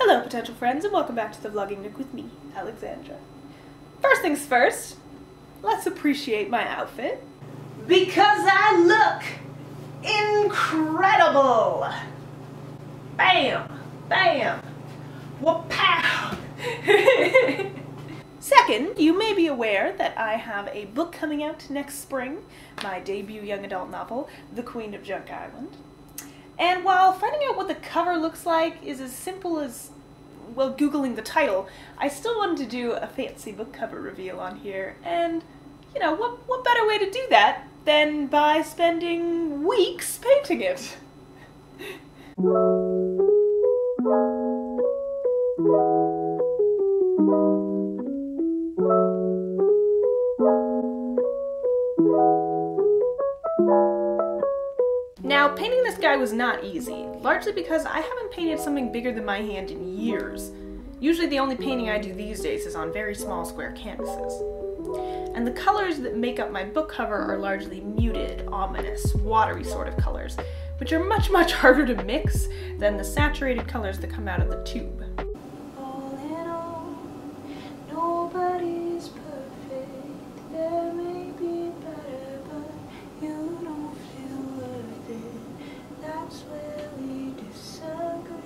Hello potential friends and welcome back to the Vlogging Nook with me, Alexandra. First things first, let's appreciate my outfit. Because I look incredible! Bam! Bam! Wha-pow! Second, you may be aware that I have a book coming out next spring, my debut young adult novel, The Queen of Junk Island. And while finding out what the cover looks like is as simple as, well, Googling the title, I still wanted to do a fancy book cover reveal on here, and, you know, what better way to do that than by spending weeks painting it? Now, painting this guy was not easy, largely because I haven't painted something bigger than my hand in years. Usually the only painting I do these days is on very small square canvases. And the colors that make up my book cover are largely muted, ominous, watery sort of colors, which are much harder to mix than the saturated colors that come out of the tube. All in all, nobody's perfect. There may be better, but you don't feel worth it. That's where we disagree.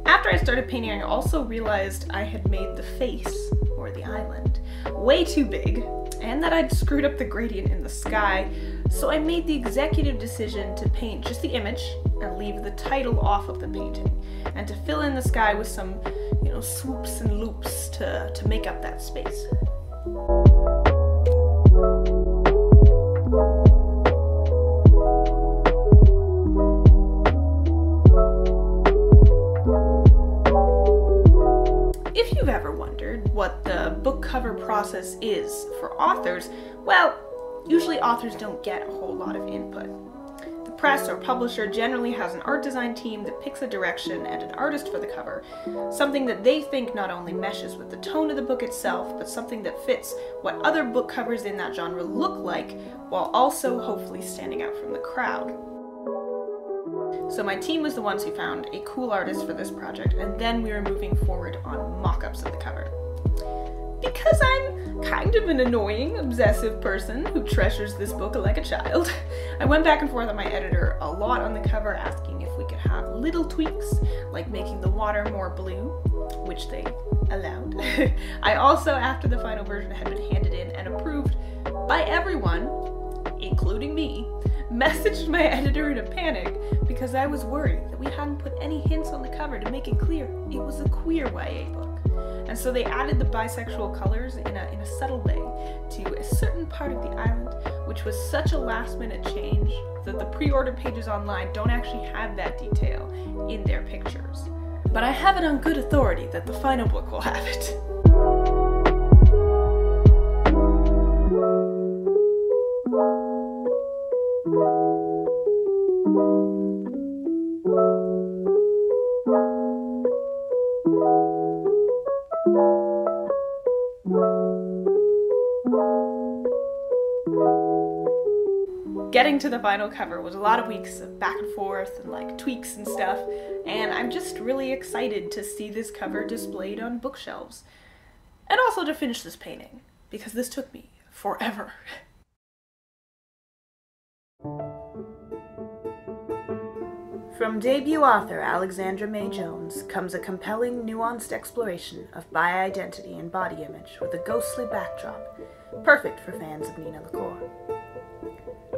After I started painting, I also realized I had made the face, or the island, way too big, and that I'd screwed up the gradient in the sky, so I made the executive decision to paint just the image and leave the title off of the painting, and to fill in the sky with some, you know, swoops and loops to make up that space. If you've ever wondered what the book cover process is for authors, well, usually authors don't get a whole lot of input. The press or publisher generally has an art design team that picks a direction and an artist for the cover, something that they think not only meshes with the tone of the book itself, but something that fits what other book covers in that genre look like, while also hopefully standing out from the crowd. So my team was the ones who found a cool artist for this project, and then we were moving forward on mock-ups of the cover. Because I'm kind of an annoying, obsessive person who treasures this book like a child, I went back and forth with my editor a lot on the cover, asking if we could have little tweaks, like making the water more blue, which they allowed. I also, after the final version had been handed in and approved by everyone, including me, messaged my editor in a panic because I was worried that we hadn't put any hints on the cover to make it clear it was a queer YA book. And so they added the bisexual colors in a subtle way to a certain part of the island, which was such a last-minute change that the pre-order pages online don't actually have that detail in their pictures. But I have it on good authority that the final book will have it. Getting to the final cover was a lot of weeks of back and forth and like tweaks and stuff, and I'm just really excited to see this cover displayed on bookshelves. And also to finish this painting, because this took me forever. From debut author Alexandra May Jones comes a compelling, nuanced exploration of bi-identity and body image with a ghostly backdrop, perfect for fans of Nina LaCour.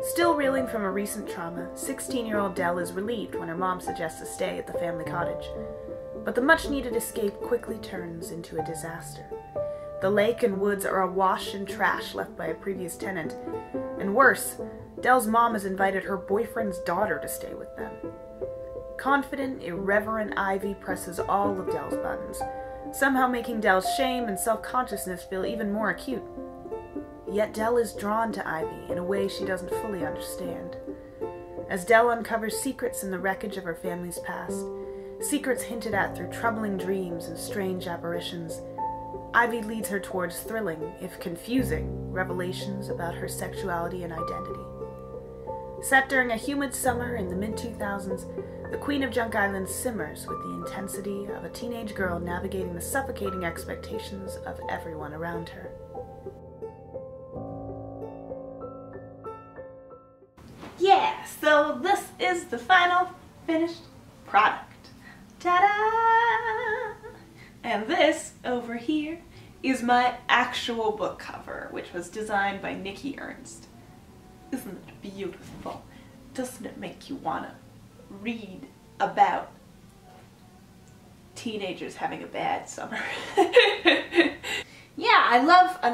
Still reeling from a recent trauma, 16-year-old Dell is relieved when her mom suggests a stay at the family cottage. But the much-needed escape quickly turns into a disaster. The lake and woods are awash in trash left by a previous tenant, and worse, Dell's mom has invited her boyfriend's daughter to stay with them. Confident, irreverent Ivy presses all of Dell's buttons, somehow making Dell's shame and self-consciousness feel even more acute. Yet Dell is drawn to Ivy in a way she doesn't fully understand. As Dell uncovers secrets in the wreckage of her family's past, secrets hinted at through troubling dreams and strange apparitions, Ivy leads her towards thrilling, if confusing, revelations about her sexuality and identity. Set during a humid summer in the mid-2000s, the Queen of Junk Island simmers with the intensity of a teenage girl navigating the suffocating expectations of everyone around her. Yeah, so this is the final finished product. Ta-da! And this over here is my actual book cover, which was designed by Nikki Ernst. Isn't it beautiful? Doesn't it make you want to read about teenagers having a bad summer? Yeah, I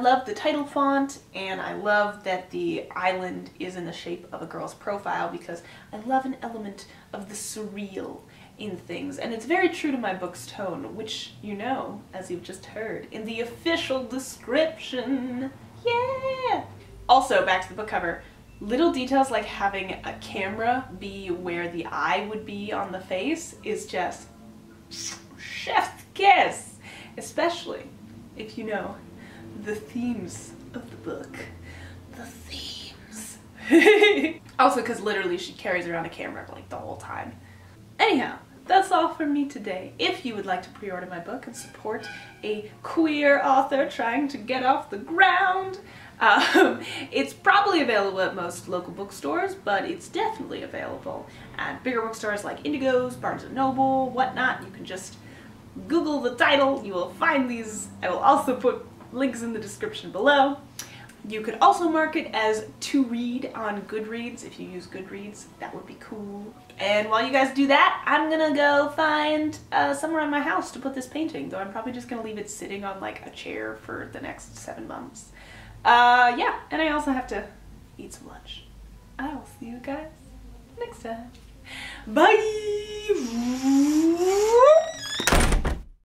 love the title font, and I love that the island is in the shape of a girl's profile, because I love an element of the surreal in things, and it's very true to my book's tone, which you know, as you've just heard, in the official description. Yeah! Also, back to the book cover, little details like having a camera be where the eye would be on the face is just chef's kiss, especially if you know the themes of the book. The themes. Also, because literally she carries around a camera like the whole time. Anyhow, that's all from me today. If you would like to pre-order my book and support a queer author trying to get off the ground, it's probably available at most local bookstores, but it's definitely available at bigger bookstores like Indigo's, Barnes & Noble, whatnot. You can just Google the title, you will find these. I will also put links in the description below. You could also mark it as to read on Goodreads. If you use Goodreads, that would be cool. And while you guys do that, I'm gonna go find somewhere on my house to put this painting, though I'm probably just gonna leave it sitting on like a chair for the next 7 months. Yeah, and I also have to eat some lunch. I will see you guys next time. Bye!